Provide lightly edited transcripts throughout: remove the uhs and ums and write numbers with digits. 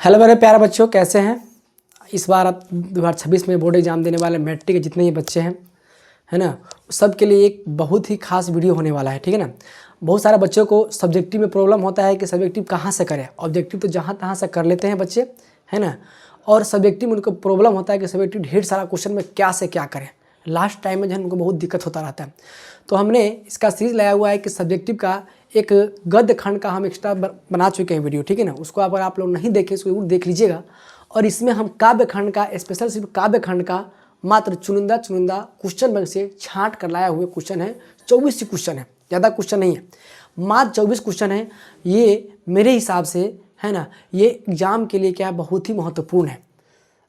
Hello मेरे प्यारे बच्चों, कैसे हैं। इस बार आप 2026 में बोर्ड एग्जाम देने वाले मैट्रिक के जितने ही बच्चे हैं, है ना, सब के लिए एक बहुत ही खास वीडियो होने वाला है। ठीक है ना। बहुत सारे बच्चों को सब्जेक्टिव में प्रॉब्लम होता है कि सब्जेक्टिव कहाँ से करें। ऑब्जेक्टिव तो जहाँ तहाँ से कर लेते हैं बच्चे, है ना, और सब्जेक्टिव में उनको प्रॉब्लम होता है कि सब्जेक्टिव ढेर सारा क्वेश्चन में क्या से क्या करें। लास्ट टाइम में जो है उनको बहुत दिक्कत होता रहता है। तो हमने इसका सीरीज लाया हुआ है कि सब्जेक्टिव का एक गद्य खंड का हम एक्स्ट्रा बना चुके हैं वीडियो। ठीक है ना। उसको अगर आप लोग नहीं देखें उसको जरूर देख लीजिएगा। और इसमें हम काव्य खंड का, स्पेशल सिर्फ काव्य खंड का मात्र चुनिंदा क्वेश्चन बैंक से छांट कर लाया हुए क्वेश्चन है। 24 क्वेश्चन है, ज़्यादा क्वेश्चन नहीं है, मात्र 24 क्वेश्चन है। ये मेरे हिसाब से, है ना, ये एग्ज़ाम के लिए क्या है, बहुत ही महत्वपूर्ण है।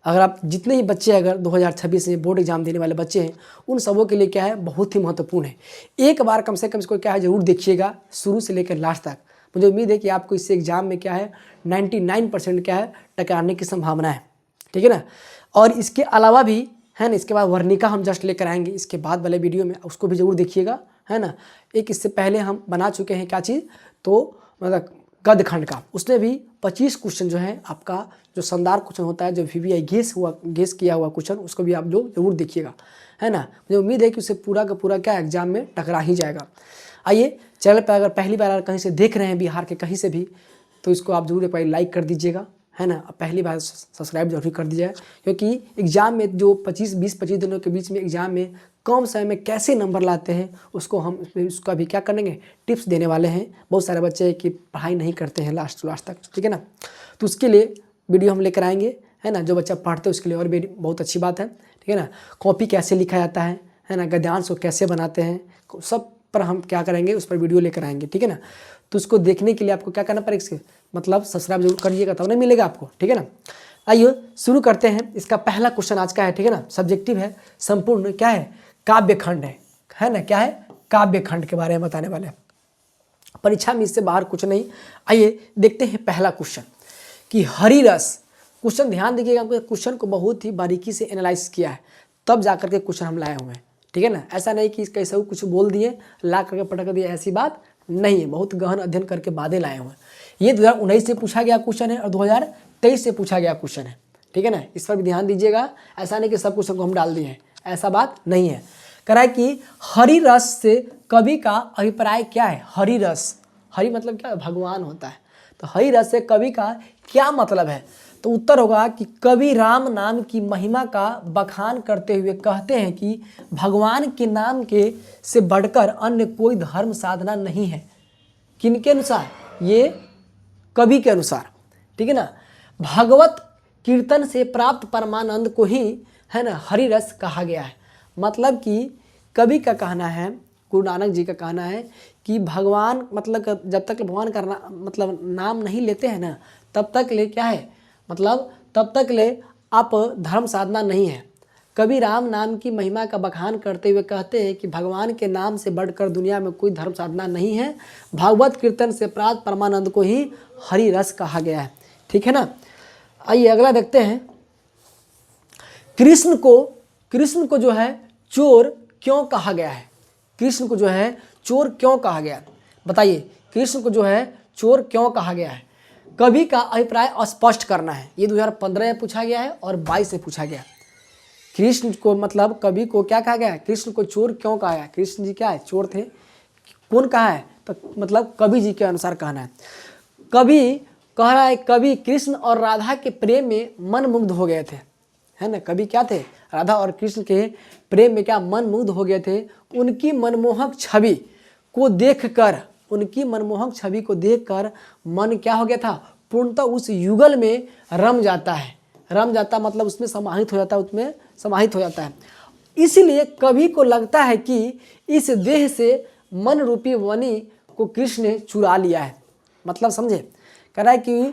अगर आप जितने ही बच्चे अगर 2026 में बोर्ड एग्जाम देने वाले बच्चे हैं, उन सबों के लिए क्या है, बहुत ही महत्वपूर्ण है। एक बार कम से कम इसको क्या है ज़रूर देखिएगा, शुरू से लेकर लास्ट तक। मुझे उम्मीद है कि आपको इससे एग्ज़ाम में क्या है 99% क्या है टकराने की संभावना है। ठीक है ना। और इसके अलावा भी, है ना, इसके बाद वर्णिका हम जस्ट लेकर आएंगे इसके बाद वाले वीडियो में, उसको भी ज़रूर देखिएगा, है ना। एक इससे पहले हम बना चुके हैं क्या चीज़, तो मतलब गद्य खंड का, उसमें भी 25 क्वेश्चन जो है आपका जो शानदार क्वेश्चन होता है, जो VVI गेस किया हुआ क्वेश्चन, उसको भी आप लोग जरूर देखिएगा, है ना। मुझे उम्मीद है कि उससे पूरा का पूरा क्या एग्जाम में टकरा ही जाएगा। आइए, चैनल पर अगर पहली बार कहीं से देख रहे हैं, बिहार के कहीं से भी, तो इसको आप जरूर एक बार लाइक कर दीजिएगा, है ना। पहली बार सब्सक्राइब जरूर कर दीजिएगा, क्योंकि एग्ज़ाम में जो 20-25 दिनों के बीच में एग्ज़ाम में कम समय में कैसे नंबर लाते हैं, उसको हम उसका भी क्या करेंगे, टिप्स देने वाले हैं। बहुत सारे बच्चे कि पढ़ाई नहीं करते हैं लास्ट तक, ठीक है ना। तो उसके लिए वीडियो हम लेकर आएंगे, है ना। जो बच्चा पढ़ते हैं उसके लिए और भी बहुत अच्छी बात है, ठीक है ना। कॉपी कैसे लिखा जाता है ना, गद्यांश को कैसे बनाते हैं, सब पर हम क्या करेंगे, उस पर वीडियो लेकर आएंगे, ठीक है ना। तो उसको देखने के लिए आपको क्या करना पड़ेगा, इसके मतलब सब्सक्राइब जरूर करिएगा, तब नहीं मिलेगा आपको, ठीक है ना। आइए शुरू करते हैं। इसका पहला क्वेश्चन आज का है, ठीक है ना, सब्जेक्टिव है, संपूर्ण क्या है, काव्य खंड है ना, क्या है, काव्य खंड के बारे में बताने वाले हैं। परीक्षा में इससे बाहर कुछ नहीं। आइए देखते हैं पहला क्वेश्चन कि हरिरस। क्वेश्चन ध्यान देखिएगा, क्वेश्चन को बहुत ही बारीकी से एनालाइज किया है, तब जाकर के क्वेश्चन हम लाए हुए हैं, ठीक है ना। ऐसा नहीं कि कैसे कुछ बोल दिए, ला करके पटक दिए, ऐसी बात नहीं है। बहुत गहन अध्ययन करके बातें लाए हुए हैं। ये 2019 से पूछा गया क्वेश्चन है और 2023 से पूछा गया क्वेश्चन है, ठीक है ना। इस पर भी ध्यान दीजिएगा। ऐसा नहीं कि सब क्वेश्चन को हम डाल दिए हैं, ऐसा बात नहीं है। कह रहा है कि हरिरस से कवि का अभिप्राय क्या है। हरिरस, हरि मतलब क्या, भगवान होता है। तो हरिरस से कवि का क्या मतलब है। तो उत्तर होगा कि कवि राम नाम की महिमा का बखान करते हुए कहते हैं कि भगवान के नाम के से बढ़कर अन्य कोई धर्म साधना नहीं है। किनके अनुसार, ये कवि के अनुसार, ठीक है ना। भागवत कीर्तन से प्राप्त परमानंद को ही, है ना, हरिरस कहा गया है। मतलब कि कवि का कहना है, गुरु नानक जी का कहना है कि भगवान मतलब जब तक भगवान का मतलब नाम नहीं लेते हैं ना, तब तक ले क्या है, मतलब तब तक ले आप धर्म साधना नहीं है। कवि राम नाम की महिमा का बखान करते हुए कहते हैं कि भगवान के नाम से बढ़कर दुनिया में कोई धर्म साधना नहीं है। भागवत कीर्तन से प्राप्त परमानंद को ही हरिरस कहा गया है, ठीक है ना। आइए अगला देखते हैं। कृष्ण को जो है चोर क्यों कहा गया है। कृष्ण को जो है चोर क्यों कहा गया, बताइए। कृष्ण को जो है चोर क्यों कहा गया है। कवि का अभिप्राय स्पष्ट करना है। ये 2015 में पूछा गया है और 22 से पूछा गया। कृष्ण को मतलब कवि को क्या कहा गया है, कृष्ण को चोर क्यों कहा गया। कृष्ण जी क्या है, चोर थे। कौन कहा है, तो मतलब कवि जी के अनुसार कहना है। कवि कह रहा है, कवि कृष्ण और राधा के प्रेम में मन मुग्ध हो गए थे, है ना। कवि क्या थे, राधा और कृष्ण के प्रेम में क्या मन मुग्ध हो गए थे। उनकी मनमोहक छवि को देखकर, उनकी मनमोहक छवि को देखकर मन क्या हो गया था, पूर्णतः उस युगल में रम जाता है। रम जाता मतलब उसमें समाहित हो जाता है, उसमें समाहित हो जाता है। इसलिए कवि को लगता है कि इस देह से मन रूपी वनी को कृष्ण ने चुरा लिया है। मतलब समझे, कह रहा है कि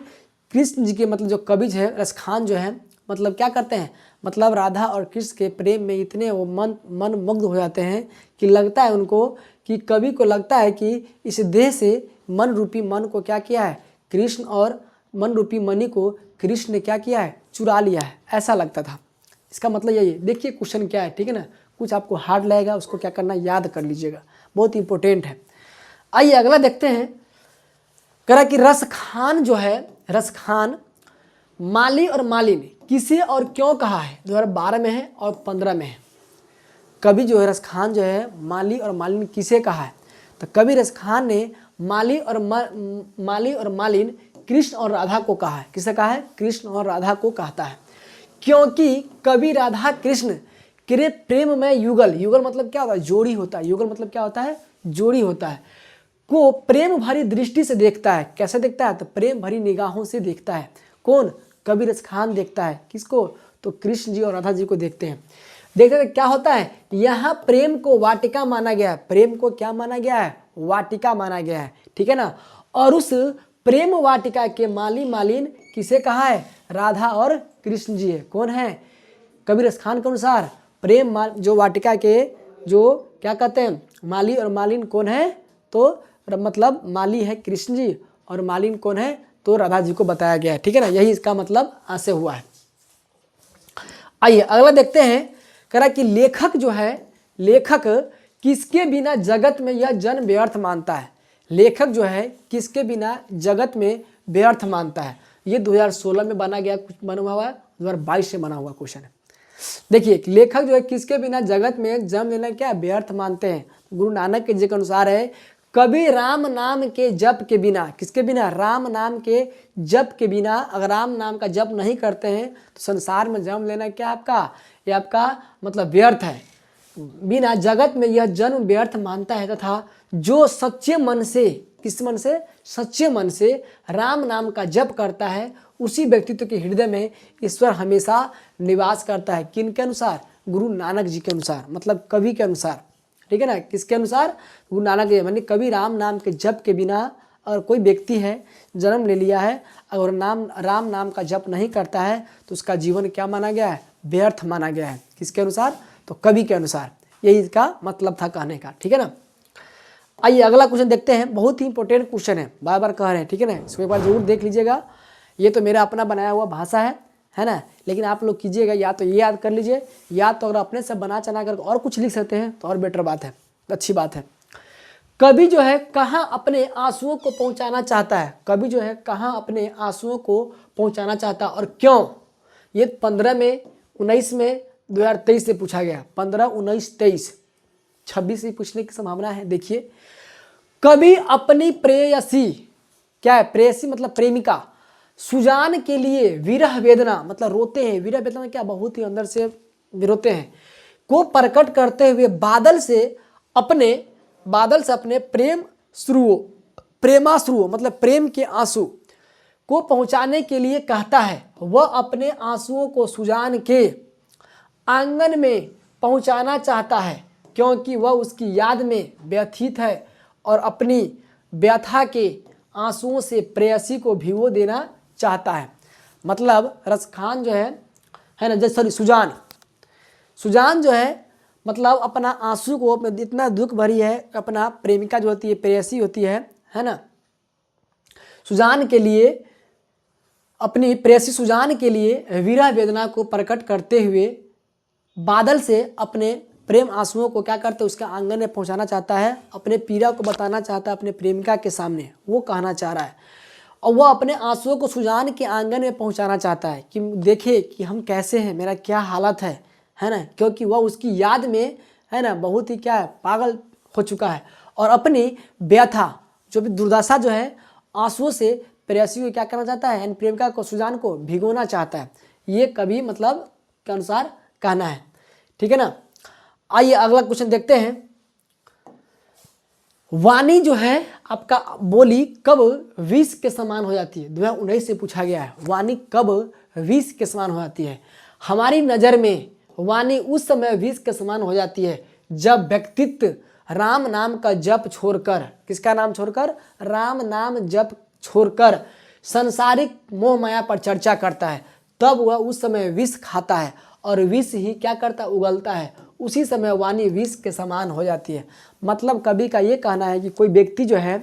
कृष्ण जी के मतलब जो कवि है, रसखान जो है, मतलब क्या करते हैं, मतलब राधा और कृष्ण के प्रेम में इतने वो मन मुग्ध हो जाते हैं कि लगता है उनको, कि कवि को लगता है कि इस देह से मन रूपी मन को क्या किया है कृष्ण, और मन रूपी मणि को कृष्ण ने क्या किया है, चुरा लिया है, ऐसा लगता था। इसका मतलब यही है। देखिए क्वेश्चन क्या है, ठीक है ना। कुछ आपको हार्ड लगेगा, उसको क्या करना, याद कर लीजिएगा, बहुत इंपॉर्टेंट है। आइए अगला देखते हैं। कह रहा कि रसखान जो है, रसखान माली और मालिन किसे और क्यों कहा है? 2012 में है और 15 में है। कवि जो है रस खान जो है माली और मालिन किसे कहा है? तो कवि रस खान ने माली और मालिन कृष्ण और राधा को कहा है। किसे कहा है? कृष्ण और राधा को कहता है, क्योंकि कवि राधा कृष्ण के प्रेम में युगल, युगल मतलब क्या होता है? जोड़ी होता है। युगल मतलब क्या होता है? जोड़ी होता है। को प्रेम भरी दृष्टि से देखता है। कैसे देखता है? तो प्रेम भरी निगाहों से देखता है। कौन? कबीर रस खान देखता है। किसको? तो कृष्ण जी और राधा जी को देखते हैं। देखते हैं क्या होता है? यहाँ प्रेम को वाटिका माना गया है। प्रेम को क्या माना गया है? वाटिका माना गया है, ठीक है ना। और उस प्रेम वाटिका के माली मालिन किसे कहा है? राधा और कृष्ण जी है। कौन है? कबीर रस खान के अनुसार प्रेम जो वाटिका के जो क्या कहते हैं माली और मालिन कौन है? तो मतलब माली है कृष्ण जी और मालिन कौन है? तो राधा जी को बताया गया है, ठीक है ना। यही इसका मतलब ऐसे हुआ है। आइए अगला देखते हैं। कह रहा कि लेखक जो है, लेखक किसके बिना जगत में यह जन्म व्यर्थ मानता है? लेखक जो है किसके बिना जगत में व्यर्थ मानता है? ये 2016 में बना गया, कुछ बना हुआ है, 2022 से बना हुआ क्वेश्चन है। देखिए लेखक जो है किसके बिना जगत में जन्म लेना क्या व्यर्थ मानते हैं? गुरु नानक के जी के अनुसार है कभी राम नाम के जप के बिना। किसके बिना? राम नाम के जप के बिना। अगर राम नाम का जप नहीं करते हैं तो संसार में जन्म लेना क्या आपका? ये आपका मतलब व्यर्थ है। बिना जगत में यह जन्म व्यर्थ मानता है तथा जो सच्चे मन से, किस मन से? सच्चे मन से राम नाम का जप करता है उसी व्यक्तित्व के हृदय में ईश्वर हमेशा निवास करता है। किन के अनुसार? गुरु नानक जी के अनुसार, मतलब कवि के अनुसार, ठीक है ना। किसके अनुसार? गुरु नानक जी। मानी कभी राम नाम के जप के बिना और कोई व्यक्ति है जन्म ले लिया है, अगर राम नाम का जप नहीं करता है तो उसका जीवन क्या माना गया है? व्यर्थ माना गया है। किसके अनुसार? तो कवि के अनुसार। यही इसका मतलब था कहने का, ठीक है ना। आइए अगला क्वेश्चन देखते हैं। बहुत ही इंपॉर्टेंट क्वेश्चन है, बार बार कह रहे हैं, ठीक है ना। इसको एक बार जरूर देख लीजिएगा। ये तो मेरा अपना बनाया हुआ भाषा है ना, लेकिन आप लोग कीजिएगा, या तो ये याद कर लीजिए, या तो अगर अपने से बना चना कर और कुछ लिख सकते हैं तो और बेटर बात है, अच्छी बात है। कवि जो है कहाँ अपने आंसुओं को पहुंचाना चाहता है? कवि जो है कहाँ अपने आंसुओं को पहुंचाना चाहता है और क्यों? ये 15 में, 19 में, 2023 से पूछा गया। 15, 19, 23, 26 से पूछने की संभावना है। देखिए कवि अपनी प्रेयसी, क्या है? प्रेयसी मतलब प्रेमिका, सुजान के लिए विरह वेदना मतलब रोते हैं। विरह वेदना क्या? बहुत ही अंदर से रोते हैं, को प्रकट करते हुए बादल से अपने प्रेमाश्रुओं मतलब प्रेम के आंसू को पहुंचाने के लिए कहता है। वह अपने आंसुओं को सुजान के आंगन में पहुंचाना चाहता है क्योंकि वह उसकी याद में व्यथित है और अपनी व्यथा के आंसुओं से प्रेयसी को भिगो देना चाहता है। मतलब रस खान जो है ना, जैसे सॉरी सुजान जो है मतलब अपना आंसू को, इतना दुख भरी है, अपना प्रेमिका जो होती है, प्रेयसी होती है ना, सुजान के लिए, अपनी प्रेयसी सुजान के लिए विरह वेदना को प्रकट करते हुए बादल से अपने प्रेम आंसुओं को क्या करते? उसके आंगन में पहुंचाना चाहता है। अपने पीड़ा को बताना चाहता है अपने प्रेमिका के सामने, वो कहना चाह रहा है। और वह अपने आंसुओं को सुजान के आंगन में पहुंचाना चाहता है कि देखे कि हम कैसे हैं, मेरा क्या हालत है ना, क्योंकि वह उसकी याद में है ना बहुत ही क्या है? पागल हो चुका है और अपनी व्यथा जो भी दुर्दशा जो है आंसुओं से प्रेयसी को क्या करना चाहता है? यानी प्रेमिका को, सुजान को भिगोना चाहता है। ये कवि मतलब के अनुसार कहना है, ठीक है ना। आइए अगला क्वेश्चन देखते हैं। वाणी जो है आपका बोली कब विष के समान हो जाती है? 2019 से पूछा गया है। वाणी कब विष के समान हो जाती है? हमारी नज़र में वाणी उस समय विष के समान हो जाती है जब व्यक्तित्व राम नाम का जप छोड़कर, किसका नाम छोड़कर? राम नाम जप छोड़कर संसारिक मोह माया पर चर्चा करता है। तब वह उस समय विष खाता है और विष ही क्या करता है? उगलता है। उसी समय वाणी विष के समान हो जाती है। मतलब कवि का ये कहना है कि कोई व्यक्ति जो है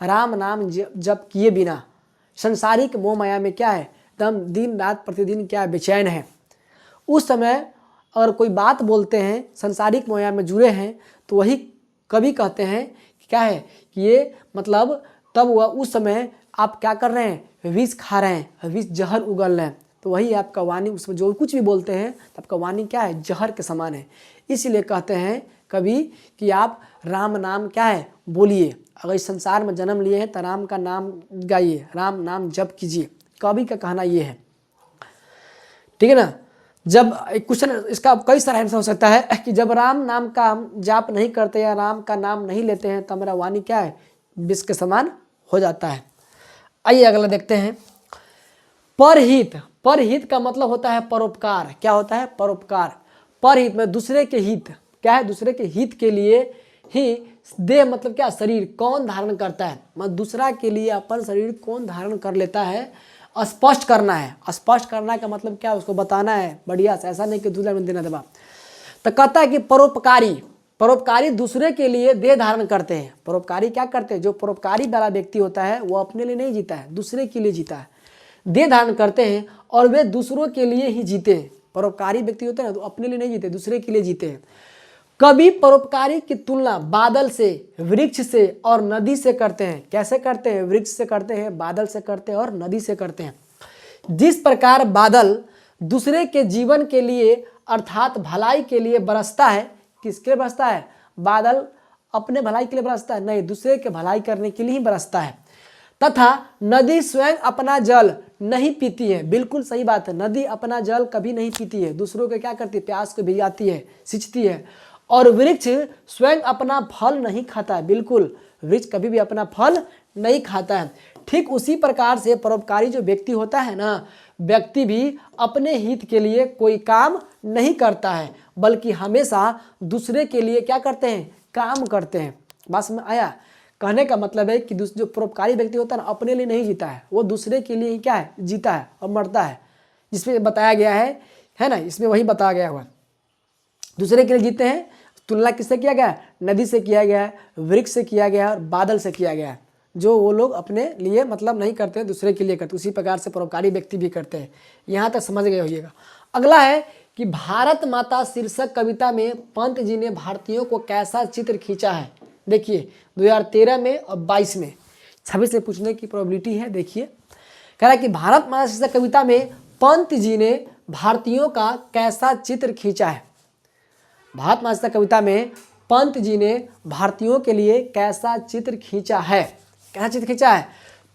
राम नाम जप किए बिना संसारिक मोह माया में क्या है? एकदम दिन रात प्रतिदिन क्या बेचैन है। उस समय अगर कोई बात बोलते हैं, संसारिक मोह माया में जुड़े हैं, तो वही कवि कहते हैं कि क्या है कि ये मतलब तब वह उस समय आप क्या कर रहे हैं, विष खा रहे हैं, विष जहर उगल रहे हैं, तो वही आपका वाणी, उसमें जो कुछ भी बोलते हैं तो आपका वाणी क्या है, जहर के समान है। इसलिए कहते हैं कभी कि आप राम नाम क्या है, बोलिए। अगर इस संसार में जन्म लिए हैं तो राम का नाम गाइए, राम नाम जप कीजिए। कवि का कहना ये है, ठीक है ना। जब एक क्वेश्चन, इसका कई सारा आंसर हो सकता है कि जब राम नाम का जाप नहीं करते या राम का नाम नहीं लेते हैं तो मेरा वाणी क्या है, विष के समान हो जाता है। आइए अगला देखते हैं, परहित। परहित का मतलब होता है परोपकार। क्या होता है, परोपकार। परहित में दूसरे के हित, क्या है, दूसरे के हित के लिए ही देह मतलब क्या, शरीर कौन धारण करता है, मतलब दूसरा के लिए अपन शरीर कौन धारण कर लेता है, स्पष्ट करना है। स्पष्ट करना का मतलब क्या, उसको बताना है बढ़िया से, ऐसा नहीं कि दूसरा में देना दबा। तो कहता है कि परोपकारी, परोपकारी दूसरे के लिए देह धारण करते हैं। परोपकारी क्या करते हैं, जो परोपकारी वाला व्यक्ति होता है वो अपने लिए नहीं जीता है, दूसरे के लिए जीता है, देह धारण करते हैं और वे दूसरों के लिए ही जीते हैं। परोपकारी व्यक्ति होते हैं ना, तो अपने लिए नहीं जीते, दूसरे के लिए जीते हैं। कभी परोपकारी की तुलना बादल से, वृक्ष से और नदी से करते हैं। कैसे करते हैं, वृक्ष से करते हैं, बादल से करते हैं और नदी से करते हैं। जिस प्रकार बादल दूसरे के जीवन के लिए अर्थात भलाई के लिए बरसता है, किसके लिए बरसता है, बादल अपने भलाई के लिए बरसता है, नहीं, दूसरे के भलाई करने के लिए ही बरसता है। तथा नदी स्वयं अपना जल नहीं पीती है। बिल्कुल सही बात है, नदी अपना जल कभी नहीं पीती है, दूसरों के क्या करती है, प्यास को भिगाती है, सिंचती है। और वृक्ष स्वयं अपना फल नहीं खाता है, बिल्कुल, वृक्ष कभी भी अपना फल नहीं खाता है। ठीक उसी प्रकार से परोपकारी जो व्यक्ति होता है ना, व्यक्ति भी अपने हित के लिए कोई काम नहीं करता है, बल्कि हमेशा दूसरे के लिए क्या करते हैं, काम करते हैं। बात समझ आया। कहने का मतलब है कि जो परोपकारी व्यक्ति होता है ना, अपने लिए नहीं जीता है, वो दूसरे के लिए ही क्या है, जीता है और मरता है। जिसमें बताया गया है ना, इसमें वही बताया गया हुआ, दूसरे के लिए जीते हैं। तुलना किससे किया गया है, नदी से किया गया है, वृक्ष से किया गया है और बादल से किया गया है। जो वो लोग अपने लिए मतलब नहीं करते, दूसरे के लिए करते, उसी प्रकार से परोपकारी व्यक्ति भी करते हैं। यहाँ तक समझ गए होइएगा। अगला है कि भारत माता शीर्षक कविता में पंत जी ने भारतीयों को कैसा चित्र खींचा है। देखिए 2013 में और 22 में, 26 से पूछने की प्रोबेबिलिटी है। देखिए कह रहा है कि भारत माता शीर्षक कविता में पंत जी ने भारतीयों का कैसा चित्र खींचा है। भारत माता शीर्षक कविता में पंत जी ने भारतीयों के लिए कैसा चित्र खींचा है। कैसा चित्र खींचा है,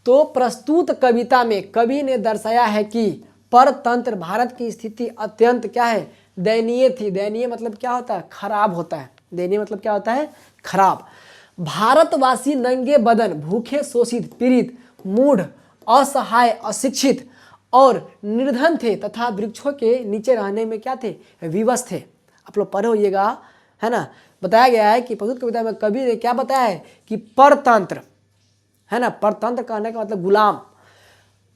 तो प्रस्तुत कविता में कवि ने दर्शाया है कि परतंत्र भारत की स्थिति अत्यंत क्या है, दयनीय थी। दयनीय मतलब क्या होता है, खराब होता है। दयनीय मतलब क्या होता है, खराब। भारतवासी नंगे बदन, भूखे, शोषित, पीड़ित, मूढ़, असहाय, अशिक्षित और निर्धन थे तथा वृक्षों के नीचे रहने में क्या थे, विवश थे। आप लोग पढ़े होइएगा, है ना। बताया गया है कि प्रस्तुत कविता में कवि ने क्या बताया है कि परतंत्र, है ना, परतंत्र कहने का मतलब गुलाम,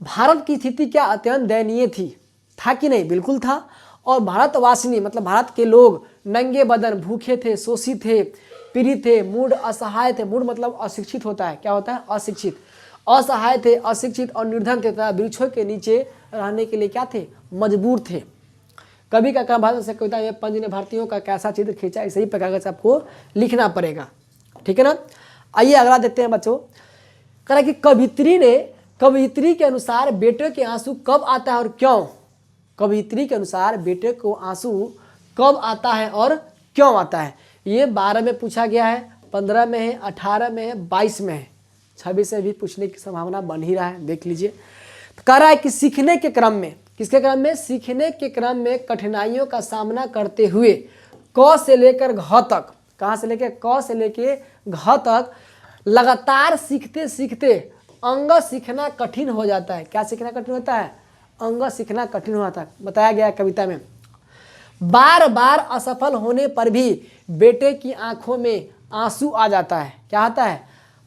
भारत की स्थिति क्या अत्यंत दयनीय थी। था कि नहीं, बिल्कुल था। और भारतवासिनी मतलब भारत के लोग नंगे बदन, भूखे थे, शोषित थे, पीड़ित थे, मूढ़, असहाय थे। मूढ़ मतलब अशिक्षित होता है, क्या होता है, अशिक्षित। असहाय थे, अशिक्षित और निर्धन थे तथा वृक्षों के नीचे रहने के लिए क्या थे, मजबूर थे। कवि का काम भारत से कविता में पंत ने भारतीयों का कैसा चित्र खींचा, इसी प्रकार से आपको लिखना पड़ेगा, ठीक है ना। आइए अगला देखते हैं बच्चों। कह रहा कि कवियत्री के अनुसार बेटे के आंसू कब आता है और क्यों। कवियत्री के अनुसार बेटे को आंसू कब आता है और क्यों आता है। ये 12 में पूछा गया है, 15 में है, 18 में है, 22 में है, 26 से भी पूछने की संभावना बन ही रहा है, देख लीजिए। तो कह रहा है कि सीखने के क्रम में, किसके क्रम में, सीखने के क्रम में कठिनाइयों का सामना करते हुए क से लेकर घ तक, कहाँ से लेकर, क से लेकर घ तक लगातार सीखते सीखते अंग सीखना कठिन हो जाता है। क्या सीखना कठिन होता है, अंग सीखना कठिन हो जाता है। बताया गया है कविता में। बार बार असफल होने पर भी बेटे की आंखों में आंसू आ जाता है। क्या आता है,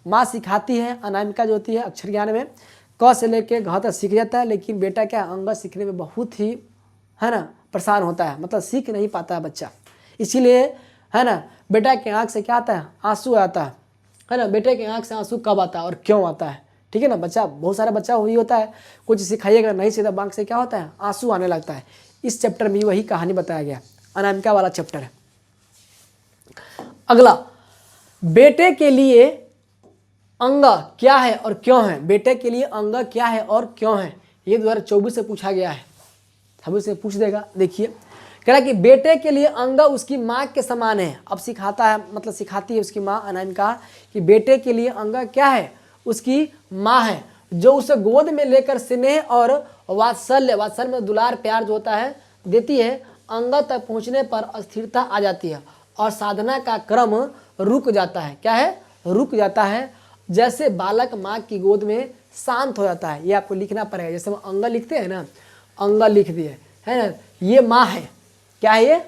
माँ सिखाती है, अनामिका जो होती है अक्षर ज्ञान में, क से लेके घ तक सीख जाता है, लेकिन बेटा क्या अंग सीखने में बहुत ही, है ना, परेशान होता है, मतलब सीख नहीं पाता है बच्चा। इसीलिए, है ना, बेटा के आंख से क्या आता है, आंसू आता है ना। बेटे के आंख से आंसू कब आता है और क्यों आता है, ठीक है ना। बच्चा, बहुत सारा बच्चा वही होता है, कुछ सिखाइएगा नहीं सीधा आंख से क्या होता है, आंसू आने लगता है। इस चैप्टर में वही कहानी बताया गया, अनामिका वाला चैप्टर है। अगला, बेटे के लिए अंग क्या है और क्यों है, बेटे के लिए अंग क्या है और क्यों है, ये 2024 से पूछा गया है। छब्बीस से पूछ देगा। देखिए कह रहा कि बेटे के लिए अंग उसकी माँ के समान है। अब सिखाता है, मतलब सिखाती है उसकी माँ अनामिका कि बेटे के लिए अंग क्या है, उसकी माँ है, जो उसे गोद में लेकर स्नेह और वात्सल्य में दुलार प्यार जो होता है देती है। अंग तक पहुँचने पर अस्थिरता आ जाती है और साधना का क्रम रुक जाता है। क्या है, रुक जाता है। जैसे बालक माँ की गोद में शांत हो जाता है। ये आपको लिखना पड़ेगा। जैसे हम अंग लिखते हैं ना, अंग लिख दिए है ना, ये माँ है। क्या है, ये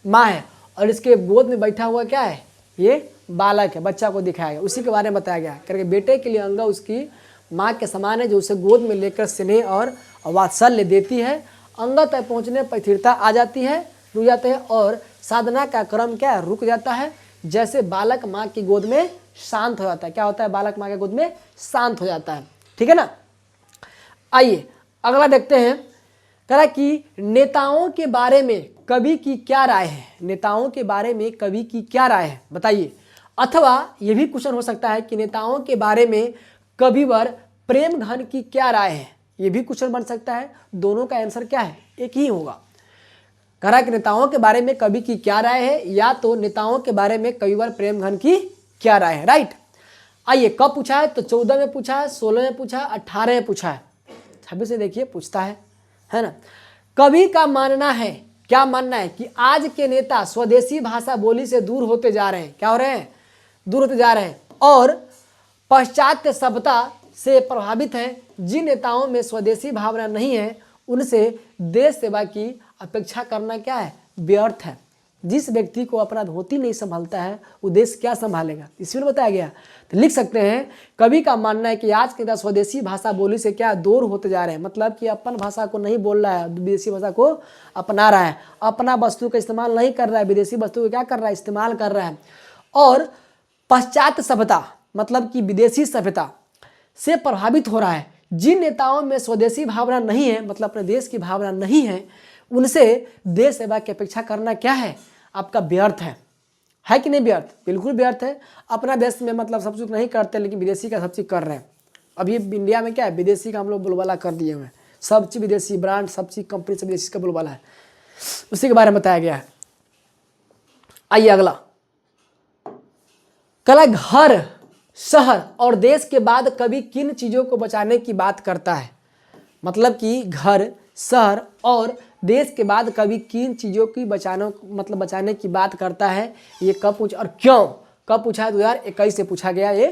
माँ है और इसके गोद में बैठा हुआ क्या है, ये बालक है, बच्चा को दिखाया गया, उसी के बारे में बताया गया करके। बेटे के लिए अंग उसकी माँ के समान है, जो उसे गोद में लेकर स्नेह और वात्सल्य देती है। अंग तक पहुँचने पर स्थिरता आ जाती है, रुक जाते हैं और साधना का क्रम क्या है, रुक जाता है। जैसे बालक माँ की गोद में शांत हो जाता है। क्या होता है, बालक माँ के गोद में शांत हो जाता है। ठीक है ना। आइए अगला देखते हैं। कह रहा कि नेताओं के बारे में कवि की क्या राय है, नेताओं के बारे में कवि की क्या राय है बताइए। अथवा ये भी क्वेश्चन हो सकता है कि नेताओं के बारे में कविवर प्रेम धन की क्या राय है, ये भी क्वेश्चन बन सकता है। दोनों का आंसर क्या है, एक ही होगा। कह रहा कि नेताओं के बारे में कवि की क्या राय है, या तो नेताओं के बारे में कविवर प्रेम धन की क्या राय है। राइट। आइए कब पूछा है, तो 14 में पूछा है, 16 में पूछा है, 18 में पूछा है, 26 से देखिए पूछता है ना। कवि का मानना है, क्या मानना है कि आज के नेता स्वदेशी भाषा बोली से दूर होते जा रहे हैं। क्या हो रहे हैं, दूर होते जा रहे हैं और पाश्चात्य सभ्यता से प्रभावित हैं। जिन नेताओं में स्वदेशी भावना नहीं है उनसे देश सेवा की अपेक्षा करना क्या है, व्यर्थ है। जिस व्यक्ति को अपना धोती नहीं संभालता है वो देश क्या संभालेगा, इसमें बताया गया। तो लिख सकते हैं कवि का मानना है कि आज के नेता स्वदेशी भाषा बोली से क्या दूर होते जा रहे हैं, मतलब कि अपन भाषा को नहीं बोल रहा है, विदेशी भाषा को अपना रहा है, अपना वस्तु का इस्तेमाल नहीं कर रहा है, विदेशी वस्तु को क्या कर रहा है, इस्तेमाल कर रहा है। और पाश्चात्य सभ्यता मतलब कि विदेशी सभ्यता से प्रभावित हो रहा है। जिन नेताओं में स्वदेशी भावना नहीं है, मतलब अपने देश की भावना नहीं है, उनसे देश सेवा की अपेक्षा करना क्या है, आपका व्यर्थ है कि नहीं व्यर्थ, बिल्कुल व्यर्थ है। अपना देश में मतलब सब कुछ नहीं करते, लेकिन विदेशी का सब चीज़ कर रहे हैं। अभी इंडिया में क्या है, विदेशी का हम लोग बोलबाला कर दिए हुए हैं, सब चीज़ विदेशी, ब्रांड सब चीज़ कंपनी से विदेशी का बोलबाला है, उसी के बारे में बताया गया है। आइए अगला, कला घर शहर और देश के बाद कवि किन चीज़ों को बचाने की बात करता है, मतलब कि घर शहर और देश के बाद कवि किन चीज़ों की बचाने की बात करता है। ये कब पूछा और क्यों, कब पूछा है, 2021 से पूछा गया ये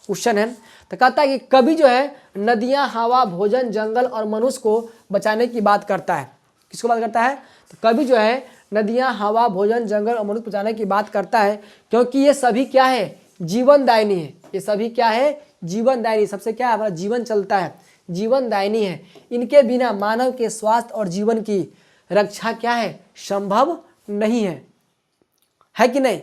क्वेश्चन है। तो कहता है कि कवि जो है नदियाँ हवा भोजन जंगल और मनुष्य को बचाने की बात करता है। किसको बात करता है, तो कवि जो है नदियाँ हवा भोजन जंगल और मनुष्य बचाने की बात करता है, क्योंकि ये सभी क्या है, जीवनदायिनी है। ये सभी क्या है, जीवनदायिनी, सबसे क्या है, हमारा जीवन चलता है, जीवनदायिनी है। इनके बिना मानव के स्वास्थ्य और जीवन की रक्षा क्या है, संभव नहीं है कि नहीं।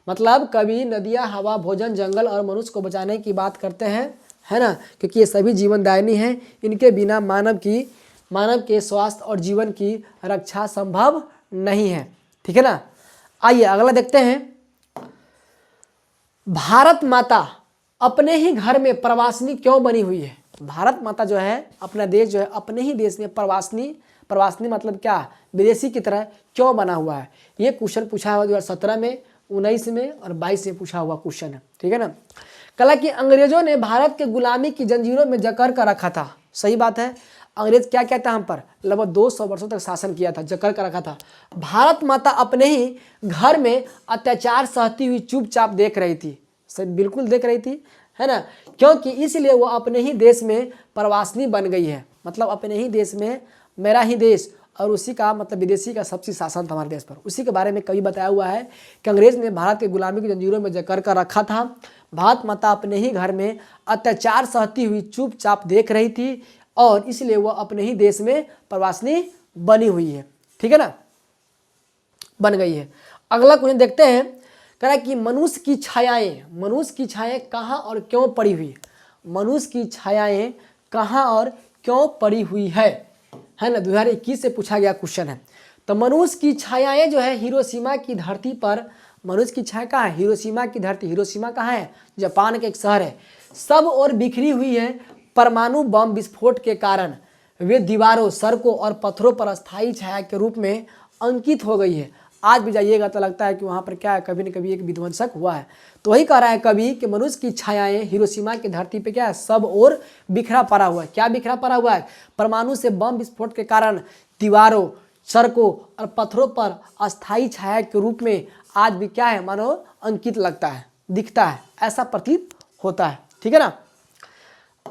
मतलब कवि नदियाँ हवा भोजन जंगल और मनुष्य को बचाने की बात करते हैं, है ना, क्योंकि ये सभी जीवनदायिनी हैं। इनके बिना मानव के स्वास्थ्य और जीवन की रक्षा संभव नहीं है। ठीक है ना। आइए अगला देखते हैं। भारत माता अपने ही घर में प्रवासिनी क्यों बनी हुई है। भारत माता जो है, अपना देश जो है अपने ही देश में प्रवासिनी मतलब क्या, विदेशी की तरह क्यों बना हुआ है। ये क्वेश्चन पूछा हुआ 2017 में, 19 में और 22 में पूछा हुआ क्वेश्चन है। ठीक है ना। कला कि अंग्रेजों ने भारत के गुलामी की जंजीरों में जकड़ कर रखा था। सही बात है, अंग्रेज क्या कहता है हम पर, लगभग 200 वर्षों तक शासन किया था, जकड़ कर रखा था। भारत माता अपने ही घर में अत्याचार सहती हुई चुपचाप देख रही थी, बिल्कुल देख रही थी, है ना, क्योंकि इसलिए वो अपने ही देश में प्रवासिनी बन गई है। मतलब अपने ही देश में, मेरा ही देश, और उसी का मतलब विदेशी का सबसे शासन था हमारे देश पर। उसी के बारे में कभी बताया हुआ है कि अंग्रेज ने भारत के गुलामी की जंजीरों में जकड़ कर रखा था। भारत माता अपने ही घर में अत्याचार सहती हुई चुपचाप देख रही थी और इसलिए वो अपने ही देश में प्रवासिनी बनी हुई है। ठीक है ना, बन गई है। अगला क्वेश्चन देखते हैं। कह रहा है कि मनुष्य की छायाएं कहाँ और क्यों पड़ी हुई, मनुष्य की छायाएं कहाँ और क्यों पड़ी हुई है ना, 2021 से पूछा गया क्वेश्चन है। तो मनुष्य की छायाएं जो है हिरोशिमा की धरती पर, मनुष्य की छाया कहाँ है, हिरोशिमा की धरती। हिरोशिमा कहाँ है, जापान के एक शहर है। सब और बिखरी हुई है परमाणु बम विस्फोट के कारण। वे दीवारों, सड़कों और पत्थरों पर अस्थायी छाया के रूप में अंकित हो गई है। आज भी जाइएगा तो लगता है कि वहाँ पर क्या है, कभी न कभी एक विध्वंसक हुआ है। तो वही कह रहा है कवि कि मनुष्य की छायाएं हिरोशिमा की धरती पे क्या है, सब और बिखरा पड़ा हुआ है। क्या बिखरा पड़ा हुआ है? परमाणु से बम विस्फोट के कारण दीवारों, सड़कों और पत्थरों पर अस्थायी छाया के रूप में आज भी क्या है, मानो अंकित लगता है, दिखता है, ऐसा प्रतीत होता है। ठीक है ना।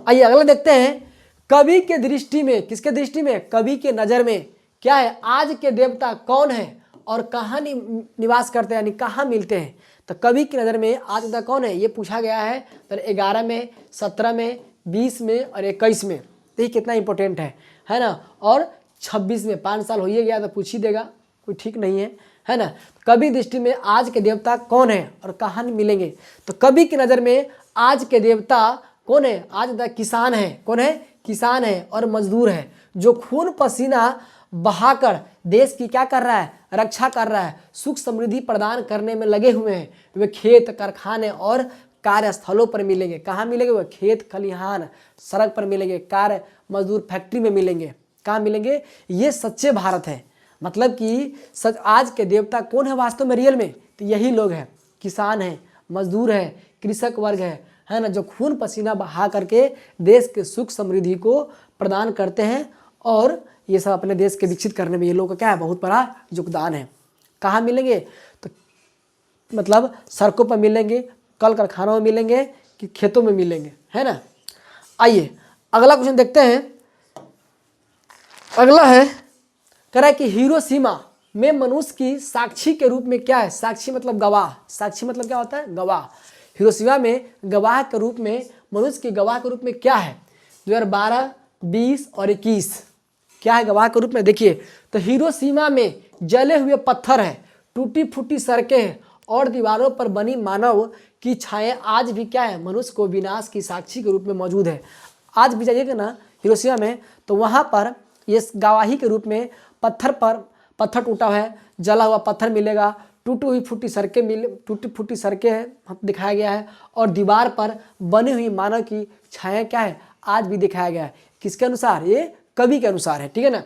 आइए अगला देखते हैं। कवि के दृष्टि में, किसके दृष्टि में, कवि के नज़र में क्या है, आज के देवता कौन है और कहाँ निवास करते हैं, यानी कहाँ मिलते हैं। तो कवि की नज़र में आज देवता कौन है, ये पूछा गया है। तो 11 में, 17 में, 20 में और 21 में। देखिए कितना इंपॉर्टेंट है ना। और 26 में, 5 साल हो ही गया तो पूछ ही देगा, कोई ठीक नहीं है ना। कवि दृष्टि में आज के देवता कौन है और कहाँ मिलेंगे। तो कवि की नज़र में आज के देवता कौन है, आज देवता किसान है। कौन है? किसान है और मजदूर है, जो खून पसीना बहाकर देश की क्या कर रहा है, रक्षा कर रहा है, सुख समृद्धि प्रदान करने में लगे हुए हैं। वे खेत, कारखाने और कार्यस्थलों पर मिलेंगे। कहाँ मिलेंगे? वो खेत, खलिहान, सड़क पर मिलेंगे, कार्य मजदूर फैक्ट्री में मिलेंगे। कहाँ मिलेंगे? ये सच्चे भारत है। मतलब कि सच आज के देवता कौन है वास्तव में, रियल में? तो यही लोग हैं, किसान हैं, मजदूर है, कृषक वर्ग है ना, जो खून पसीना बहा करके देश के सुख समृद्धि को प्रदान करते हैं। और ये सब अपने देश के विकसित करने में ये लोग का क्या है, बहुत बड़ा योगदान है। कहाँ मिलेंगे? तो मतलब सड़कों पर मिलेंगे, कल कारखानों में मिलेंगे, कि खेतों में मिलेंगे, है ना। आइए अगला क्वेश्चन देखते हैं। अगला है, कह रहा है कि हिरोशिमा में मनुष्य की साक्षी के रूप में क्या है। साक्षी मतलब गवाह। साक्षी मतलब क्या होता है? गवाह। हिरोशिमा में गवाह के रूप में, मनुष्य की गवाह के रूप में क्या है? 2012, 20 और 21 क्या है गवाह के रूप में? देखिए, तो हिरोशिमा में जले हुए पत्थर है, टूटी फूटी सड़कें हैं और दीवारों पर बनी मानव की छाया आज भी क्या है, मनुष्य को विनाश की साक्षी के रूप में मौजूद है। आज भी जाइएगा ना हिरोशिमा में, तो वहाँ पर ये गवाही के रूप में पत्थर टूटा हुआ है, जला हुआ पत्थर मिलेगा, टूटी फूटी सड़कें दिखाया गया है और दीवार पर बनी हुई मानव की छाया क्या है, आज भी दिखाया गया है। किसके अनुसार? ये कवि के अनुसार है। ठीक है ना।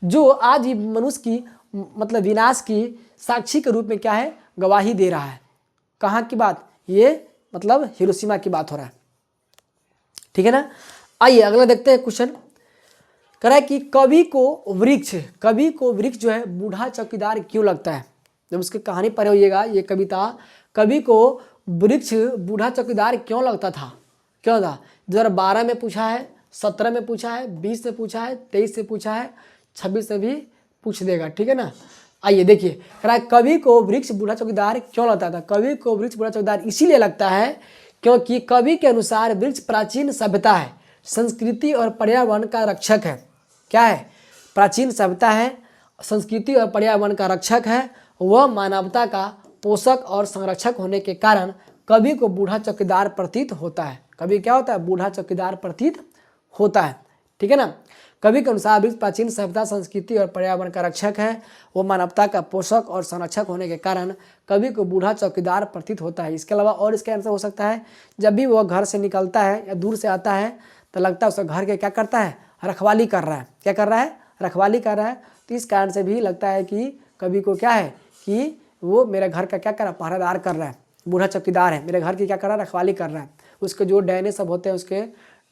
जो आज भी मनुष्य की मतलब विनाश की साक्षी के रूप में क्या है, गवाही दे रहा है। कहाँ की बात? ये मतलब हिरोशिमा की बात हो रहा है। ठीक है ना। आइए अगला देखते हैं क्वेश्चन। कह रहा है कि कवि को वृक्ष जो है बूढ़ा चौकीदार क्यों लगता है। जब उसकी कहानी पढ़े होइएगा, ये कविता, कवि को वृक्ष बूढ़ा चौकीदार क्यों लगता था, क्यों था। 2012 में पूछा है, 17 में पूछा है, 20 में पूछा है, 23 से पूछा है, 26 में भी पूछ देगा। ठीक है ना। आइए देखिए, कह रहा है कवि को वृक्ष बूढ़ा चौकीदार क्यों लगता था। कवि को वृक्ष बूढ़ा चौकीदार इसीलिए लगता है क्योंकि कवि के अनुसार वृक्ष प्राचीन सभ्यता है, संस्कृति और पर्यावरण का रक्षक है। क्या है? प्राचीन सभ्यता है, संस्कृति और पर्यावरण का रक्षक है। वह मानवता का पोषक और संरक्षक होने के कारण कवि को बूढ़ा चौकीदार प्रतीत होता है। कवि क्या होता है? बूढ़ा चौकीदार प्रतीत होता है। ठीक है ना। कवि के अनुसार वृक्ष प्राचीन सभ्यता, संस्कृति और पर्यावरण का रक्षक है। वो मानवता का पोषक और संरक्षक होने के कारण कवि को बूढ़ा चौकीदार प्रतीत होता है। इसके अलावा और इसका आंसर हो सकता है, जब भी वह घर से निकलता है या दूर से आता है तो लगता है उसका घर के क्या करता है, रखवाली कर रहा है। क्या कर रहा है? रखवाली कर रहा है। तो इस कारण से भी लगता है कि कवि को क्या है कि वो मेरे घर का क्या कर रहा है, पहरेदार कर रहा है, बूढ़ा चौकीदार है, मेरे घर की क्या कर रहा है, रखवाली कर रहा है। उसके जो डैने सब होते हैं, उसके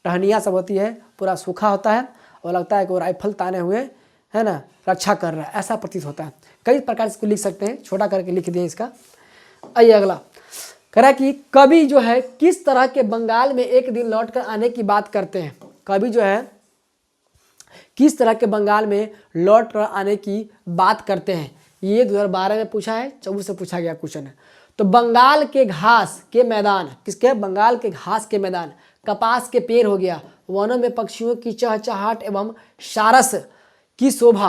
टहनियाँ सब होती है, पूरा सूखा होता है और लगता है कि वो राइफल ताने हुए है ना, रक्षा कर रहा है, ऐसा प्रतीत होता है। कई प्रकार से इसको लिख सकते हैं, छोटा करके लिख दिए इसका। आइए अगला, कह रहा है कि कवि जो है किस तरह के बंगाल में एक दिन लौट कर आने की बात करते हैं। कवि जो है किस तरह के बंगाल में लौट कर आने की बात करते हैं, ये 2012 में पूछा है, 24 से पूछा गया क्वेश्चन है। तो बंगाल के घास के मैदान, किसके? बंगाल के घास के मैदान, कपास के पेड़ हो गया, वनों में पक्षियों की चहचहाट एवं सारस की शोभा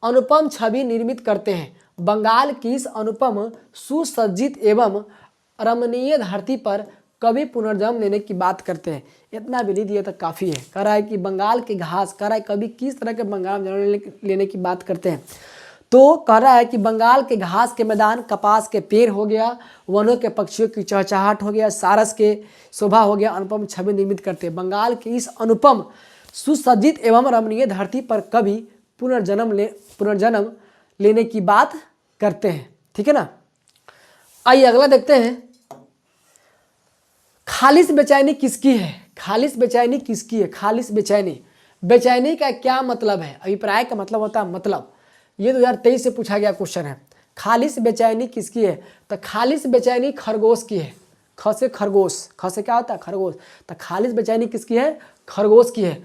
अनुपम छवि निर्मित करते हैं। बंगाल की इस अनुपम सुसज्जित एवं रमणीय धरती पर कवि पुनर्जन्म लेने की बात करते हैं। इतना भी नहीं दिया तो काफ़ी है। कह रहा है कि बंगाल के घास, कह रहा है कवि किस तरह के बंगाल में जन्म लेने की बात करते हैं। तो कह रहा है कि बंगाल के घास के मैदान, कपास के पेड़ हो गया, वनों के पक्षियों की चहचहाट हो गया, सारस के शोभा हो गया, अनुपम छवि निर्मित करते हैं। बंगाल की इस अनुपम सुसज्जित एवं रमणीय धरती पर कभी पुनर्जन्म लेने की बात करते हैं। ठीक है ना। आइए अगला देखते हैं। खालिस बेचैनी किसकी है? खालिस बेचैनी किसकी है? खालिस बेचैनी, बेचैनी का क्या मतलब है? अभिप्राय का मतलब होता है मतलब। ये 2023 से पूछा गया क्वेश्चन है। खालिस बेचैनी किसकी है? तो खालिस बेचैनी खरगोश की है। ख से खरगोश, ख से क्या होता है? खरगोश। तो खालिस बेचैनी किसकी है? खरगोश की है।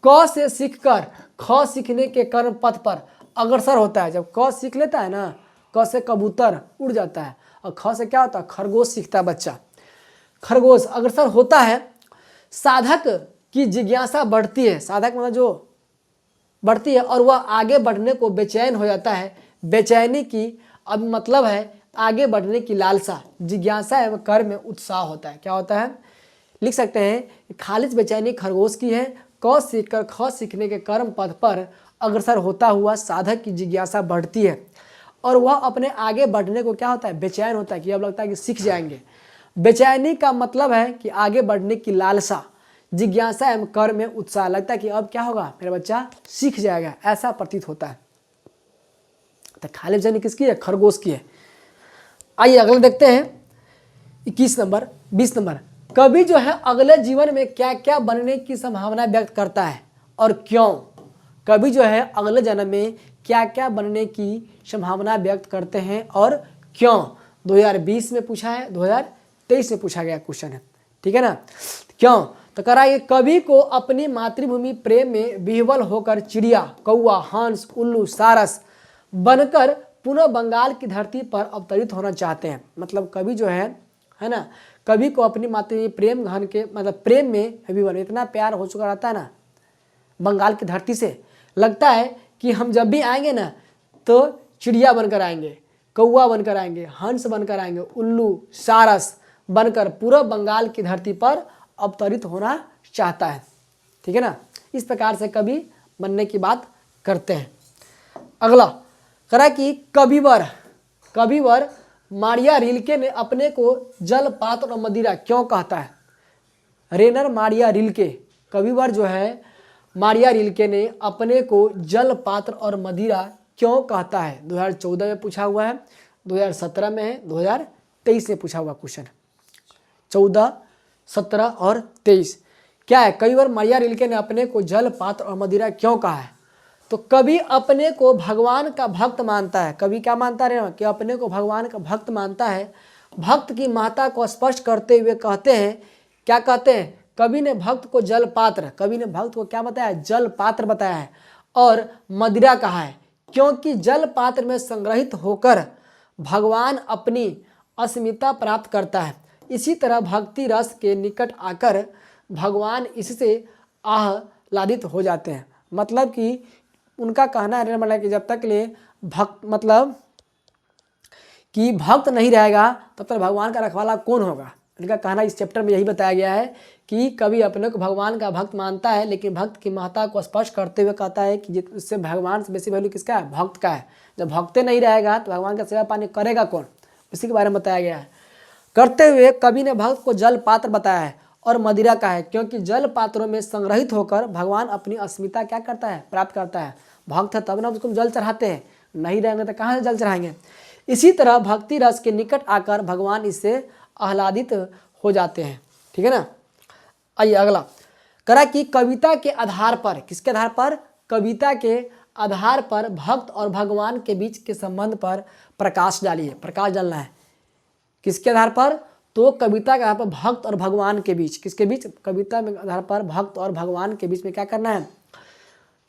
क से सीखकर ख सीखने के कर्म पथ पर अग्रसर होता है। जब क सीख लेता है ना, क से कबूतर उड़ जाता है, और ख से क्या होता है? खरगोश सीखता है बच्चा। खरगोश अग्रसर होता है। साधक की जिज्ञासा बढ़ती है, साधक मतलब जो बढ़ती है, और वह आगे बढ़ने को बेचैन हो जाता है। बेचैनी की अब मतलब है आगे बढ़ने की लालसा, जिज्ञासा एवं कर्म में उत्साह होता है। क्या होता है? लिख सकते हैं खालिस बेचैनी खरगोश की है। क सीखकर ख सीखने के कर्म पथ पर अग्रसर होता हुआ साधक की जिज्ञासा बढ़ती है, और वह अपने आगे बढ़ने को क्या होता है? बेचैन होता है, कि अब लगता है कि सीख जाएंगे। बेचैनी का मतलब है कि आगे बढ़ने की लालसा, जिज्ञासा एवं कर्म में उत्साह, लगता है कि अब क्या होगा? मेरा बच्चा सीख जाएगा, ऐसा प्रतीत होता है। तो खालिस बेचैनी किसकी है? खरगोश की है। आइए अगले देखते हैं 21 नंबर 20 नंबर। कवि जो है अगले जीवन में क्या क्या बनने की संभावना व्यक्त करता है और क्यों? कवि जो है अगले जन्म में क्या क्या बनने की संभावना व्यक्त करते हैं और क्यों? 2020 में पूछा है, 2023 में पूछा गया क्वेश्चन है। ठीक है ना। क्यों? तो कह रहा है कवि को अपनी मातृभूमि प्रेम में विह्वल होकर चिड़िया, कौआ, हंस, उल्लू, सारस बनकर पुनः बंगाल की धरती पर अवतरित होना चाहते हैं। मतलब कवि जो है ना, कवि को अपनी मातृभूमि प्रेम घन के मतलब प्रेम में विह्वल, इतना प्यार हो चुका रहता है ना बंगाल की धरती से, लगता है कि हम जब भी आएंगे ना तो चिड़िया बनकर आएंगे, कौआ बनकर आएंगे, हंस बनकर आएंगे, उल्लू, सारस बनकर पूरा बंगाल की धरती पर अवतरित होना चाहता है। ठीक है ना। इस प्रकार से कवि बनने की बात करते हैं। अगला करा कि कविवर मारिया रिल्के ने अपने को जल, पात्र और मदिरा क्यों कहता है? रेनर मारिया रिल्के, कविवर जो है मारिया रिल्के ने अपने को जल, पात्र और मदिरा क्यों कहता है? 2014 में पूछा हुआ है, 2017 में है, 2023 में पूछा हुआ क्वेश्चन। 14, 17 और 23 क्या है? कविवर मारिया रिल्के ने अपने को जल, पात्र और मदिरा क्यों कहा है? तो कवि अपने को भगवान का भक्त मानता है। कवि क्या मानता है? कि अपने को भगवान का भक्त मानता है। भक्त की महत्ता को स्पष्ट करते हुए कहते हैं, क्या कहते हैं? कवि ने भक्त को जल पात्र, कवि ने भक्त को क्या बताया? जल पात्र बताया है, और मदिरा कहा है, क्योंकि जल पात्र में संग्रहित होकर भगवान अपनी अस्मिता प्राप्त करता है। इसी तरह भक्ति रस के निकट आकर भगवान इससे आह्लादित हो जाते हैं। मतलब कि उनका कहना है मतलब कि जब तक ले भक्त मतलब कि भक्त नहीं रहेगा तब तक भगवान का रखवाला कौन होगा। उनका कहना इस चैप्टर में यही बताया गया है कि कवि अपने को भगवान का भक्त मानता है, लेकिन भक्त की महत्ता को स्पष्ट करते हुए कहता है कि उससे भगवान से बेसी वैल्यू किसका है? भक्त का है। जब भक्ते नहीं रहेगा तो भगवान का सेवा पानी करेगा कौन? इसी के बारे में बताया गया है। करते हुए कवि ने भक्त को जल पात्र बताया है और मदिरा का है, क्योंकि जल पात्रों में संग्रहित होकर भगवान अपनी अस्मिता क्या करता है? प्राप्त करता है। भक्त है तब ना उसको जल चढ़ाते हैं, नहीं रहेंगे तो कहाँ से जल चढ़ाएंगे। इसी तरह भक्ति रस के निकट आकर भगवान इससे आह्लादित हो जाते हैं। ठीक है ना। आइए अगला करा कि कविता के आधार पर, किसके आधार पर? कविता के आधार पर भक्त और भगवान के बीच के संबंध पर प्रकाश डालिए। प्रकाश डालना है किसके आधार पर? तो कविता के आधार पर भक्त और भगवान के बीच, किसके बीच? कविता में आधार पर भक्त और भगवान के बीच में क्या करना है?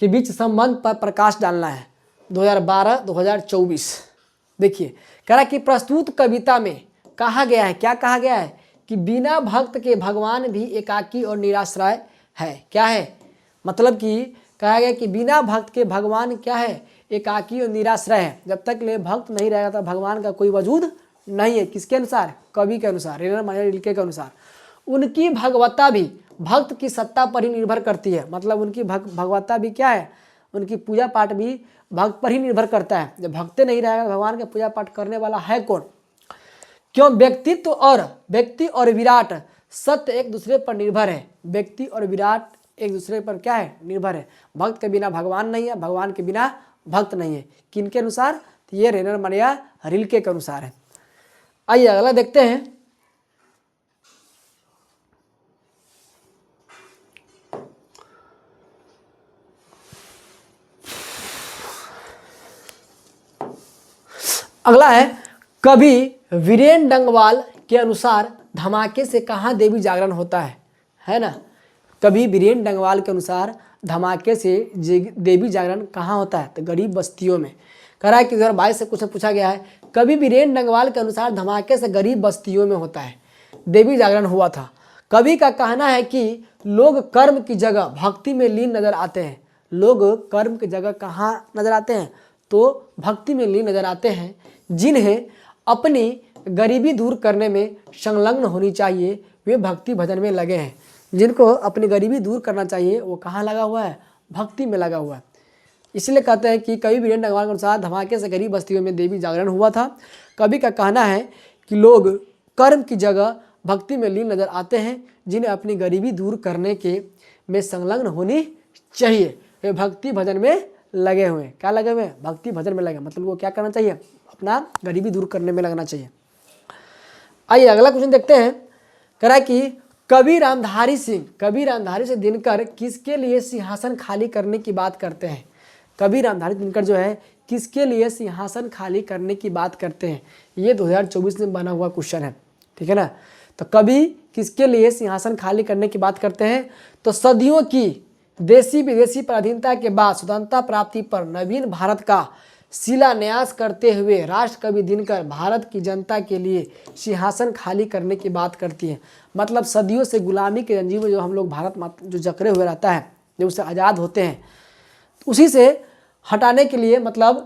के बीच संबंध पर प्रकाश डालना है। 2012-2024 देखिए कह रहा कि प्रस्तुत कविता में कहा गया है, क्या कहा गया है? कि बिना भक्त के भगवान भी एकाकी और निराश्रय है। क्या है? मतलब कि कहा गया कि बिना भक्त के भगवान क्या है? एकाकी और निराश्रय है। जब तक ले भक्त नहीं रहेगा तो भगवान का कोई वजूद नहीं है। किसके अनुसार? कवि के अनुसार, रेनर मारिया रिल्के के अनुसार। उनकी भगवत्ता भी भक्त की सत्ता पर ही निर्भर करती है। मतलब उनकी भगवत्ता भी क्या है? उनकी पूजा पाठ भी भक्त पर ही निर्भर करता है। जब भक्त नहीं रहेगा भगवान का पूजा पाठ करने वाला है कौन? क्यों? व्यक्ति और विराट सत्य एक दूसरे पर निर्भर है। व्यक्ति और विराट एक दूसरे पर क्या है? निर्भर है। भक्त के बिना भगवान नहीं है, भगवान के बिना भक्त नहीं है। किनके अनुसार? तो ये रेनर मरिया रिल्के के अनुसार है। आइए अगला देखते हैं। अगला है कवि वीरेन डंगवाल के अनुसार धमाके से कहाँ देवी जागरण होता है ना? कवि वीरेन डंगवाल के अनुसार धमाके से देवी जागरण कहाँ होता है? तो गरीब बस्तियों में। कह रहा है कि 2022 से कुछ पूछा गया है। कवि वीरेन डंगवाल के अनुसार धमाके से गरीब बस्तियों में होता है, देवी जागरण हुआ था। कवि का कहना है कि लोग कर्म की जगह भक्ति में लीन नजर आते हैं। लोग कर्म की जगह कहाँ नजर आते हैं? तो भक्ति में लीन नजर आते हैं। जिन्हें अपनी गरीबी दूर करने में संलग्न होनी चाहिए वे भक्ति भजन में लगे हैं। जिनको अपनी गरीबी दूर करना चाहिए वो कहाँ लगा हुआ है? भक्ति में लगा हुआ है। इसलिए कहते हैं कि कवि वीरेन डंगवाल के अनुसार धमाके से गरीब बस्तियों में देवी जागरण हुआ था। कवि का कहना है कि लोग कर्म की जगह भक्ति में लीन नजर आते हैं। जिन्हें अपनी गरीबी दूर करने के में संलग्न होनी चाहिए वे भक्ति भजन में लगे हुए हैं। क्या लगे हुए हैं? भक्ति भजन में लगे। मतलब वो क्या करना चाहिए? अपना गरीबी दूर करने में लगना चाहिए। आइए अगला क्वेश्चन देखते हैं। कह रहा है कि कवि रामधारी सिंह दिनकर किसके लिए सिंहासन खाली करने की बात करते हैं? कवि रामधारी दिनकर जो है किसके लिए सिंहासन खाली करने की बात करते हैं? ये 2024 में बना हुआ क्वेश्चन है, ठीक है ना? तो कवि किसके लिए सिंहासन खाली करने की बात करते हैं? तो सदियों की देशी विदेशी पराधीनता के बाद स्वतंत्रता प्राप्ति पर नवीन भारत का शिलान्यास करते हुए राष्ट्र कवि दिनकर भारत की जनता के लिए सिंहासन खाली करने की बात करती है। मतलब सदियों से गुलामी के जंजीर में जो हम लोग भारत माता जो जकड़े हुए रहता है, जब उससे आज़ाद होते हैं, उसी से हटाने के लिए, मतलब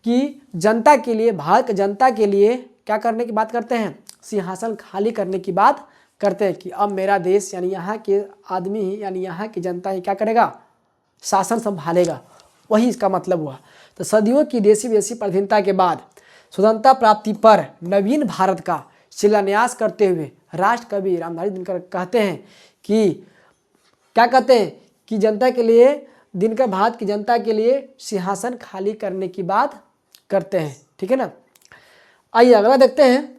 कि जनता के लिए, भारत की जनता के लिए क्या करने की बात करते हैं? सिंहासन खाली करने की बात करते हैं कि अब मेरा देश यानी यहाँ के आदमी ही यानी यहाँ की जनता ही क्या करेगा? शासन संभालेगा। वही इसका मतलब हुआ। तो सदियों की देशी विदेशी पराधीनता के बाद स्वतंत्रता प्राप्ति पर नवीन भारत का शिलान्यास करते हुए राष्ट्र कवि रामधारी दिनकर कहते हैं कि क्या कहते हैं? कि जनता के लिए, दिनकर भारत की जनता के लिए सिंहासन खाली करने की बात करते हैं, ठीक है ना? आइए अगला देखते हैं।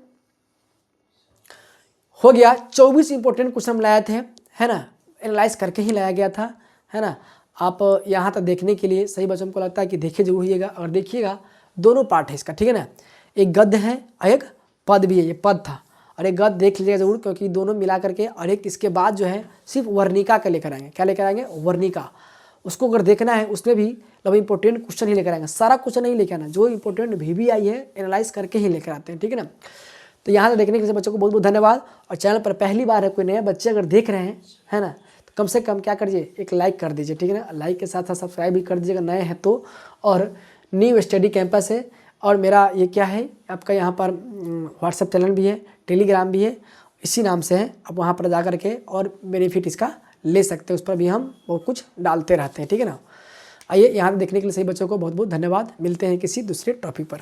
हो गया 24 इंपॉर्टेंट क्वेश्चन लाए थे, है ना? एनालाइज करके ही लाया गया था, है ना? आप यहाँ तक देखने के लिए सही बच्चों को लगता है कि देखे जरूर होइएगा। और देखिएगा दोनों पार्ट है इसका, ठीक है ना? एक गद्य है और एक पद भी है। ये पद था और एक गद्य देख लीजिएगा जरूर, क्योंकि दोनों मिला करके और एक इसके बाद जो है सिर्फ वर्णिका का लेकर आएंगे। क्या लेकर आएंगे? वर्णिका। उसको अगर देखना है उसमें भी मतलब इंपॉर्टेंट क्वेश्चन ही लेकर आएंगे। सारा क्वेश्चन नहीं लेकर आना, जो इंपॉर्टेंट भी आई है एनालाइज करके ही लेकर आते हैं, ठीक है ना? तो यहाँ से देखने के लिए बच्चों को बहुत बहुत धन्यवाद। और चैनल पर पहली बार है कोई नए बच्चे अगर देख रहे हैं, है ना, तो कम से कम क्या करिए? एक लाइक कर दीजिए, ठीक है ना? लाइक के साथ साथ सब्सक्राइब भी कर दीजिएगा नए हैं तो। और न्यू स्टडी कैंपस है और मेरा ये क्या है आपका यहाँ पर व्हाट्सएप चैनल भी है, टेलीग्राम भी है, इसी नाम से है। आप वहाँ पर जा करके और बेनिफिट इसका ले सकते हैं। उस पर भी हम बहुत कुछ डालते रहते हैं, ठीक है ना? आइए यहाँ देखने के लिए सही बच्चों को बहुत बहुत धन्यवाद। मिलते हैं किसी दूसरे टॉपिक पर।